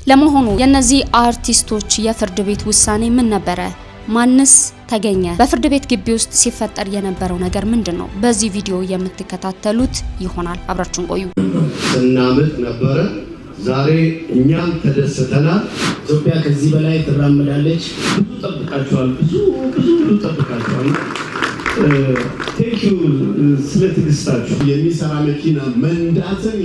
ለመሆኑ የነዚህ አርቲስቶች የፍርድ ቤት ውሳኔ ምን ነበረ? ማንስ ተገኘ? በፍርድ ቤት ግቢ ውስጥ ሲፈጠር የነበረው ነገር ምንድነው? በዚህ ቪዲዮ የምትከታተሉት ይሆናል። አብራችሁን ቆዩ። ስናምጥ ነበረ። ዛሬ እኛም ተደስተናል። ኢትዮጵያ ከዚህ በላይ ትራመዳለች። ብዙ ጠብቃችኋል። ብዙ ጠብቃችኋል። ቴንክ ዩ ስለ ትዕግስታችሁ። የሚሰራ መኪና መንዳትን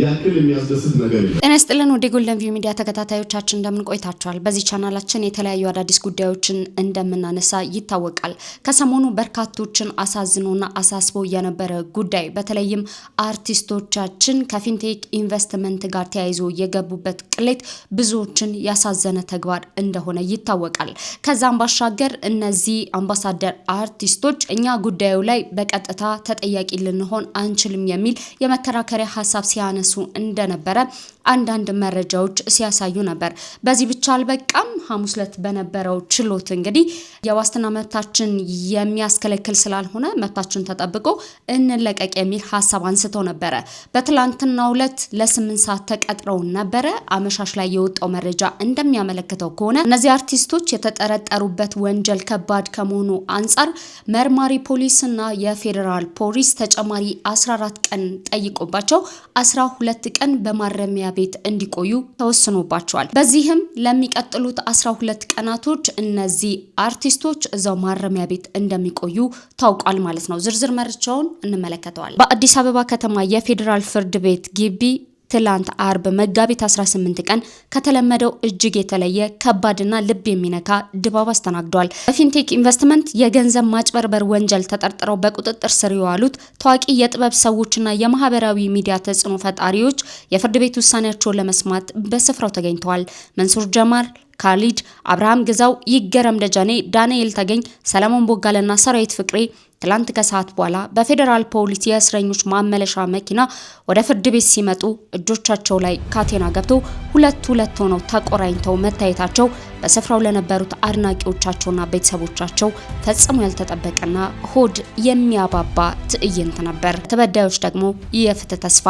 ያክል የሚያስደስት ነገር የለም። ጤና ይስጥልን ወደ ጎልደን ቪው ሚዲያ ተከታታዮቻችን እንደምን ቆይታችኋል? በዚህ ቻናላችን የተለያዩ አዳዲስ ጉዳዮችን እንደምናነሳ ይታወቃል። ከሰሞኑ በርካቶችን አሳዝኖና አሳስቦ የነበረ ጉዳይ በተለይም አርቲስቶቻችን ከፊንቴክ ኢንቨስትመንት ጋር ተያይዞ የገቡበት ቅሌት ብዙዎችን ያሳዘነ ተግባር እንደሆነ ይታወቃል። ከዛም ባሻገር እነዚህ አምባሳደር አርቲስቶች እኛ ጉዳዩ ላይ በቀጥታ ተጠያቂ ልንሆን አንችልም የሚል የመከራከሪያ ሐሳብ ሲያነሱ እንደነበረ አንዳንድ መረጃዎች ሲያሳዩ ነበር። በዚህ ብቻ አልበቃም። ሐሙስ ዕለት በነበረው ችሎት እንግዲህ የዋስትና መብታችን የሚያስከለክል ስላልሆነ መብታችን ተጠብቆ እንለቀቅ የሚል ሐሳብ አንስተው ነበረ። በትላንትናው ዕለት ለ8 ሰዓት ተቀጥረው ነበረ። አመሻሽ ላይ የወጣው መረጃ እንደሚያመለክተው ከሆነ እነዚህ አርቲስቶች የተጠረጠሩበት ወንጀል ከባድ ከመሆኑ አንጻር መርማሪ ፖሊስና የፌዴራል ፖሊስ ተጨማሪ 14 ቀን ጠይቆባቸው 12 ቀን በማረሚያ ቤት እንዲቆዩ ተወስኖባቸዋል። በዚህም ለሚቀጥሉት 12 ቀናቶች እነዚህ አርቲስቶች እዛው ማረሚያ ቤት እንደሚቆዩ ታውቋል ማለት ነው። ዝርዝር መረጃውን እንመለከተዋለን። በአዲስ አበባ ከተማ የፌዴራል ፍርድ ቤት ግቢ ትላንት አርብ መጋቢት 18 ቀን ከተለመደው እጅግ የተለየ ከባድና ልብ የሚነካ ድባብ አስተናግዷል። በፊንቴክ ኢንቨስትመንት የገንዘብ ማጭበርበር ወንጀል ተጠርጥረው በቁጥጥር ስር የዋሉት ታዋቂ የጥበብ ሰዎችና የማህበራዊ ሚዲያ ተጽዕኖ ፈጣሪዎች የፍርድ ቤት ውሳኔያቸውን ለመስማት በስፍራው ተገኝተዋል። መንሱር ጀማል፣ ካሊድ፣ አብርሃም ግዛው፣ ይገረም ደጀኔ፣ ዳንኤል ተገኝ፣ ሰለሞን ቦጋለና ሰራዊት ፍቅሬ ትላንት ከሰዓት በኋላ በፌዴራል ፖሊስ የእስረኞች ማመለሻ መኪና ወደ ፍርድ ቤት ሲመጡ እጆቻቸው ላይ ካቴና ገብቶ ሁለት ሆነው ተቆራኝተው መታየታቸው በስፍራው ለነበሩት አድናቂዎቻቸውና ቤተሰቦቻቸው ፈጽሞ ያልተጠበቀና ሆድ የሚያባባ ትዕይንት ነበር። ተበዳዮች ደግሞ የፍትህ ተስፋ።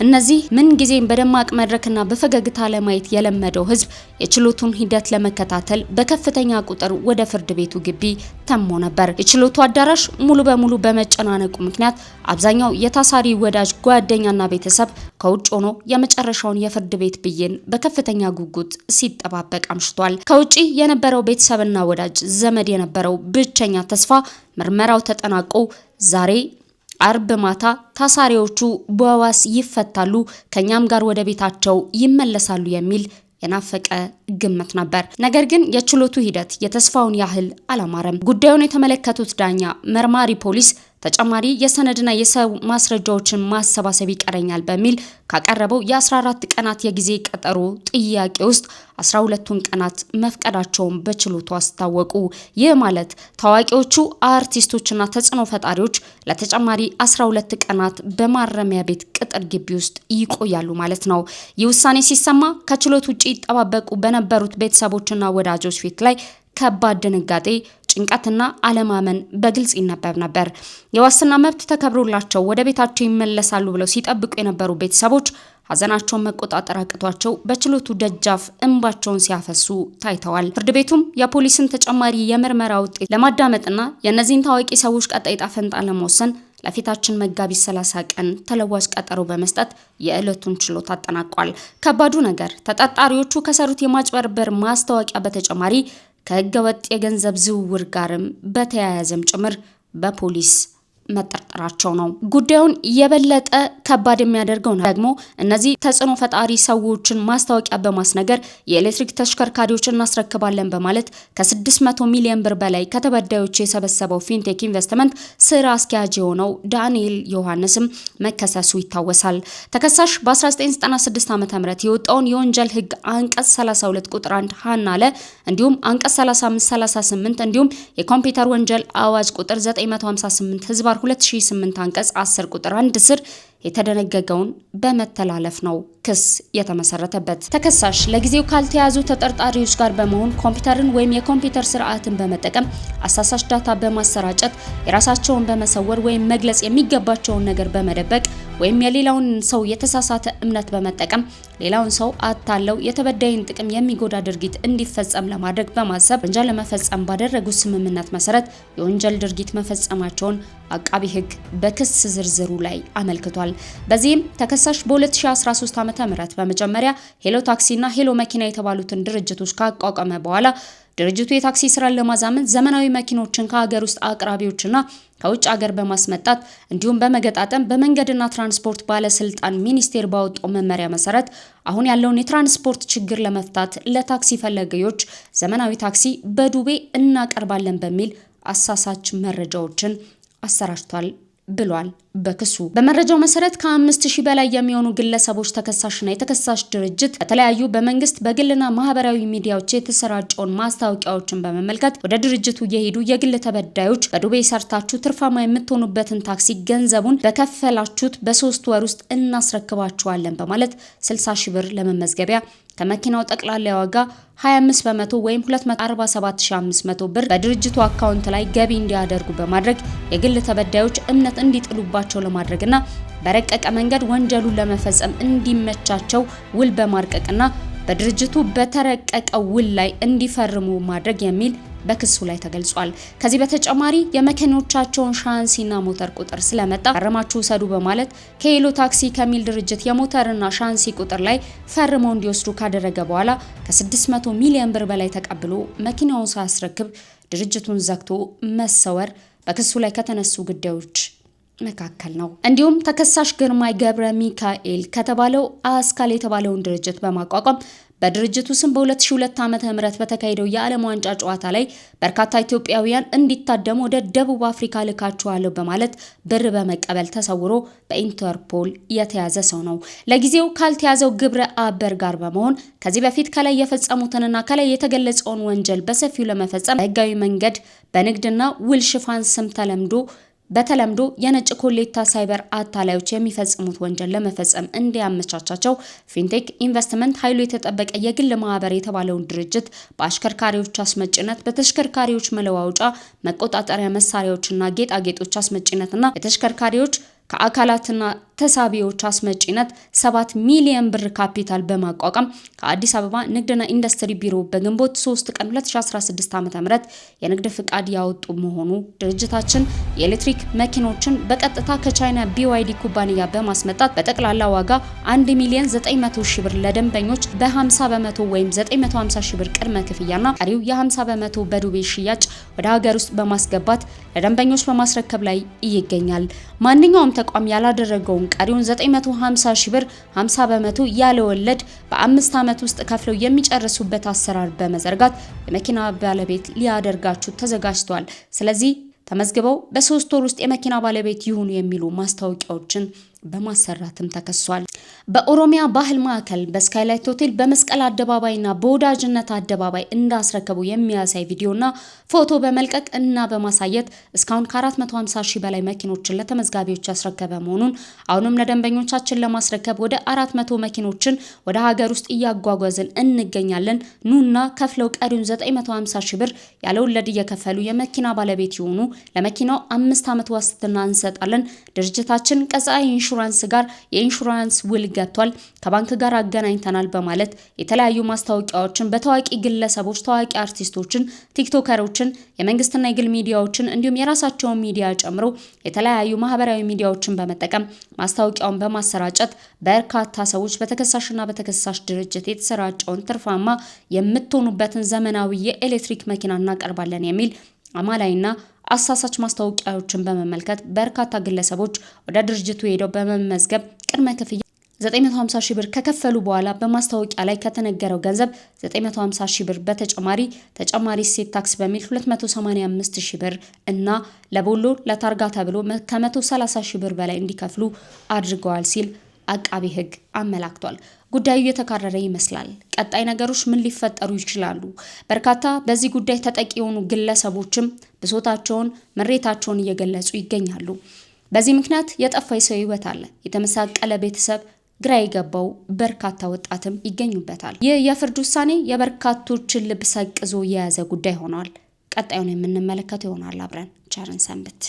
እነዚህ ምን ጊዜም በደማቅ መድረክና በፈገግታ ለማየት የለመደው ህዝብ የችሎቱን ሂደት ለመከታተል በከፍተኛ ቁጥር ወደ ፍርድ ቤቱ ግቢ ተሞ ነበር። የችሎቱ አዳራሽ ሙሉ በሙሉ በመጨናነቁ ምክንያት አብዛኛው የታሳሪ ወዳጅ ጓደኛና ቤተሰብ ከውጭ ሆኖ የመጨረሻውን የፍርድ ቤት ብይን በከፍተኛ ጉጉት ሲጠባበቅ አምሽቷል። ከውጪ የነበረው ቤተሰብና ወዳጅ ዘመድ የነበረው ብቸኛ ተስፋ ምርመራው ተጠናቆ ዛሬ አርብ ማታ ታሳሪዎቹ በዋስ ይፈታሉ፣ ከኛም ጋር ወደ ቤታቸው ይመለሳሉ የሚል የናፈቀ ግምት ነበር። ነገር ግን የችሎቱ ሂደት የተስፋውን ያህል አላማረም። ጉዳዩን የተመለከቱት ዳኛ መርማሪ ፖሊስ ተጨማሪ የሰነድና የሰው ማስረጃዎችን ማሰባሰብ ይቀረኛል በሚል ካቀረበው የ14 ቀናት የጊዜ ቀጠሮ ጥያቄ ውስጥ 12ቱን ቀናት መፍቀዳቸውን በችሎቱ አስታወቁ። ይህ ማለት ታዋቂዎቹ አርቲስቶችና ተጽዕኖ ፈጣሪዎች ለተጨማሪ 12 ቀናት በማረሚያ ቤት ቅጥር ግቢ ውስጥ ይቆያሉ ማለት ነው። ይህ ውሳኔ ሲሰማ ከችሎት ውጪ ይጠባበቁ በነበሩት ቤተሰቦችና ወዳጆች ፊት ላይ ከባድ ድንጋጤ፣ ጭንቀትና አለማመን በግልጽ ይነበብ ነበር። የዋስትና መብት ተከብሮላቸው ወደ ቤታቸው ይመለሳሉ ብለው ሲጠብቁ የነበሩ ቤተሰቦች ሀዘናቸውን መቆጣጠር አቅቷቸው በችሎቱ ደጃፍ እንባቸውን ሲያፈሱ ታይተዋል። ፍርድ ቤቱም የፖሊስን ተጨማሪ የምርመራ ውጤት ለማዳመጥና የእነዚህን ታዋቂ ሰዎች ቀጣይ ዕጣ ፈንታ ለመወሰን ለፊታችን መጋቢት 30 ቀን ተለዋጭ ቀጠሮ በመስጠት የዕለቱን ችሎት አጠናቋል። ከባዱ ነገር ተጠርጣሪዎቹ ከሰሩት የማጭበርበር ማስታወቂያ በተጨማሪ ከህገወጥ የገንዘብ ዝውውር ጋርም በተያያዘም ጭምር በፖሊስ መጠርጠራቸው ነው። ጉዳዩን የበለጠ ከባድ የሚያደርገው ደግሞ እነዚህ ተጽዕኖ ፈጣሪ ሰዎችን ማስታወቂያ በማስነገር የኤሌክትሪክ ተሽከርካሪዎች እናስረክባለን በማለት ከ600 ሚሊዮን ብር በላይ ከተበዳዮች የሰበሰበው ፊንቴክ ኢንቨስትመንት ስራ አስኪያጅ የሆነው ዳንኤል ዮሐንስም መከሰሱ ይታወሳል። ተከሳሽ በ1996 ዓ.ም የወጣውን የወንጀል ህግ አንቀጽ 32 ቁጥር 1 ሀናለ እንዲሁም አንቀጽ 35 38 እንዲሁም የኮምፒውተር ወንጀል አዋጅ ቁጥር 958 ህዝብ 2008 አንቀጽ 10 ቁጥር 1 ስር የተደነገገውን በመተላለፍ ነው ክስ የተመሰረተበት። ተከሳሽ ለጊዜው ካልተያዙ ተጠርጣሪዎች ጋር በመሆን ኮምፒውተርን ወይም የኮምፒውተር ስርዓትን በመጠቀም አሳሳች ዳታ በማሰራጨት የራሳቸውን በመሰወር ወይም መግለጽ የሚገባቸውን ነገር በመደበቅ ወይም የሌላውን ሰው የተሳሳተ እምነት በመጠቀም ሌላውን ሰው አታለው የተበዳይን ጥቅም የሚጎዳ ድርጊት እንዲፈጸም ለማድረግ በማሰብ ወንጀል ለመፈጸም ባደረጉት ስምምነት መሰረት የወንጀል ድርጊት መፈጸማቸውን አቃቢ ሕግ በክስ ዝርዝሩ ላይ አመልክቷል። በዚህም ተከሳሽ በ2013 ዓ.ም በመጀመሪያ ሄሎ ታክሲና ሄሎ መኪና የተባሉትን ድርጅቶች ካቋቋመ በኋላ ድርጅቱ የታክሲ ስራን ለማዛመን ዘመናዊ መኪኖችን ከሀገር ውስጥ አቅራቢዎችና ከውጭ ሀገር በማስመጣት እንዲሁም በመገጣጠም በመንገድና ትራንስፖርት ባለስልጣን ሚኒስቴር ባወጣው መመሪያ መሰረት አሁን ያለውን የትራንስፖርት ችግር ለመፍታት ለታክሲ ፈላጊዎች ዘመናዊ ታክሲ በዱቤ እናቀርባለን በሚል አሳሳች መረጃዎችን አሰራጭቷል ብሏል። በክሱ በመረጃው መሰረት ከ5000 በላይ የሚሆኑ ግለሰቦች ተከሳሽና የተከሳሽ ድርጅት በተለያዩ በመንግስት በግልና ማህበራዊ ሚዲያዎች የተሰራጨውን ማስታወቂያዎችን በመመልከት ወደ ድርጅቱ የሄዱ የግል ተበዳዮች በዱቤ ሰርታችሁ ትርፋማ የምትሆኑበትን ታክሲ ገንዘቡን በከፈላችሁት በ3 ወር ውስጥ እናስረክባችኋለን በማለት 60,000 ብር ለመመዝገቢያ ከመኪናው ጠቅላላ ዋጋ 25 በመቶ ወይም 247500 ብር በድርጅቱ አካውንት ላይ ገቢ እንዲያደርጉ በማድረግ የግል ተበዳዮች እምነት እንዲጥሉባቸው ለማድረግና በረቀቀ መንገድ ወንጀሉን ለመፈጸም እንዲመቻቸው ውል በማርቀቅና በድርጅቱ በተረቀቀው ውል ላይ እንዲፈርሙ ማድረግ የሚል በክሱ ላይ ተገልጿል። ከዚህ በተጨማሪ የመኪኖቻቸውን ሻንሲና ሞተር ቁጥር ስለመጣ ፈርማችሁ ሰዱ በማለት ከሄሎ ታክሲ ከሚል ድርጅት የሞተርና ሻንሲ ቁጥር ላይ ፈርመው እንዲወስዱ ካደረገ በኋላ ከ600 ሚሊዮን ብር በላይ ተቀብሎ መኪናውን ሳያስረክብ ድርጅቱን ዘግቶ መሰወር በክሱ ላይ ከተነሱ ጉዳዮች መካከል ነው። እንዲሁም ተከሳሽ ግርማይ ገብረ ሚካኤል ከተባለው አስካል የተባለውን ድርጅት በማቋቋም በድርጅቱ ስም በ2002 ዓ.ም በተካሄደው የዓለም ዋንጫ ጨዋታ ላይ በርካታ ኢትዮጵያውያን እንዲታደሙ ወደ ደቡብ አፍሪካ ልካቸዋለሁ በማለት ብር በመቀበል ተሰውሮ በኢንተርፖል የተያዘ ሰው ነው። ለጊዜው ካልተያዘው ግብረ አበር ጋር በመሆን ከዚህ በፊት ከላይ የፈጸሙትንና ከላይ የተገለጸውን ወንጀል በሰፊው ለመፈጸም በህጋዊ መንገድ በንግድና ውል ሽፋን ስም በተለምዶ የነጭ ኮሌታ ሳይበር አታላዮች የሚፈጽሙት ወንጀል ለመፈጸም እንዲያመቻቻቸው ፊንቴክ ኢንቨስትመንት ኃይሉ የተጠበቀ የግል ማህበር የተባለውን ድርጅት በአሽከርካሪዎች አስመጭነት በተሽከርካሪዎች መለዋወጫ መቆጣጠሪያ መሳሪያዎችና ጌጣጌጦች አስመጭነትና የተሽከርካሪዎች ከአካላትና ተሳቢዎች አስመጭነት 7 ሚሊዮን ብር ካፒታል በማቋቋም ከአዲስ አበባ ንግድና ኢንዱስትሪ ቢሮ በግንቦት 3 ቀን 2016 ዓ.ም የንግድ ፍቃድ ያወጡ መሆኑ ድርጅታችን የኤሌክትሪክ መኪኖችን በቀጥታ ከቻይና BYD ኩባንያ በማስመጣት በጠቅላላ ዋጋ 1,900,000 ብር ለደንበኞች በ50 በመቶ ወይም 950,000 ብር ቅድመ ክፍያና ቀሪው የ50 በመቶ በዱቤ ሽያጭ ወደ ሀገር ውስጥ በማስገባት ለደንበኞች በማስረከብ ላይ ይገኛል። ማንኛውም ተቋም ያላደረገውን ቀሪውን 950,000 ብር 50 በመቶ ያለ ወለድ በ5 ዓመት ውስጥ ከፍለው የሚጨርሱበት አሰራር በመዘርጋት የመኪና ባለቤት ሊያደርጋችሁ ተዘጋጅቷል። ስለዚህ ተመዝግበው በ3 ወር ውስጥ የመኪና ባለቤት ይሁኑ የሚሉ ማስታወቂያዎችን በማሰራትም ተከሷል። በኦሮሚያ ባህል ማዕከል በስካይላይት ሆቴል በመስቀል አደባባይና በወዳጅነት አደባባይ እንዳስረከቡ የሚያሳይ ቪዲዮና ፎቶ በመልቀቅ እና በማሳየት እስካሁን ከ450,000 በላይ መኪኖችን ለተመዝጋቢዎች ያስረከበ መሆኑን አሁንም ለደንበኞቻችን ለማስረከብ ወደ 400 መኪኖችን ወደ ሀገር ውስጥ እያጓጓዝን እንገኛለን። ኑና ከፍለው ቀሪውን 950,000 ብር ያለ ወለድ እየከፈሉ የመኪና ባለቤት ይሁኑ። ለመኪናው 5 ዓመት ዋስትና እንሰጣለን። ድርጅታችን ቀጻይ ኢንሹራንስ ጋር የኢንሹራንስ ውል ገብቷል፣ ከባንክ ጋር አገናኝተናል በማለት የተለያዩ ማስታወቂያዎችን በታዋቂ ግለሰቦች፣ ታዋቂ አርቲስቶችን፣ ቲክቶከሮችን፣ የመንግስትና የግል ሚዲያዎችን እንዲሁም የራሳቸውን ሚዲያ ጨምሮ የተለያዩ ማህበራዊ ሚዲያዎችን በመጠቀም ማስታወቂያውን በማሰራጨት በርካታ ሰዎች በተከሳሽና በተከሳሽ ድርጅት የተሰራጨውን ትርፋማ የምትሆኑበትን ዘመናዊ የኤሌክትሪክ መኪና እናቀርባለን የሚል አማላይና አሳሳች ማስታወቂያዎችን በመመልከት በርካታ ግለሰቦች ወደ ድርጅቱ ሄደው በመመዝገብ ቅድመ ክፍያ 950,000 ብር ከከፈሉ በኋላ በማስታወቂያ ላይ ከተነገረው ገንዘብ 950,000 ብር ተጨማሪ እሴት ታክስ በሚል 285,000 ብር እና ለቦሎ ለታርጋ ተብሎ ከ130,000 ብር በላይ እንዲከፍሉ አድርገዋል ሲል አቃቢ ሕግ አመላክቷል። ጉዳዩ የተካረረ ይመስላል። ቀጣይ ነገሮች ምን ሊፈጠሩ ይችላሉ? በርካታ በዚህ ጉዳይ ተጠቂ የሆኑ ግለሰቦችም ብሶታቸውን፣ ምሬታቸውን እየገለጹ ይገኛሉ። በዚህ ምክንያት የጠፋ የሰው ህይወት አለ። የተመሳቀለ ቤተሰብ፣ ግራ የገባው በርካታ ወጣትም ይገኙበታል። ይህ የፍርድ ውሳኔ የበርካቶችን ልብ ሰቅዞ የያዘ ጉዳይ ሆኗል። ቀጣዩን የምንመለከተው ይሆናል። አብረን ቸርን ሰንብት።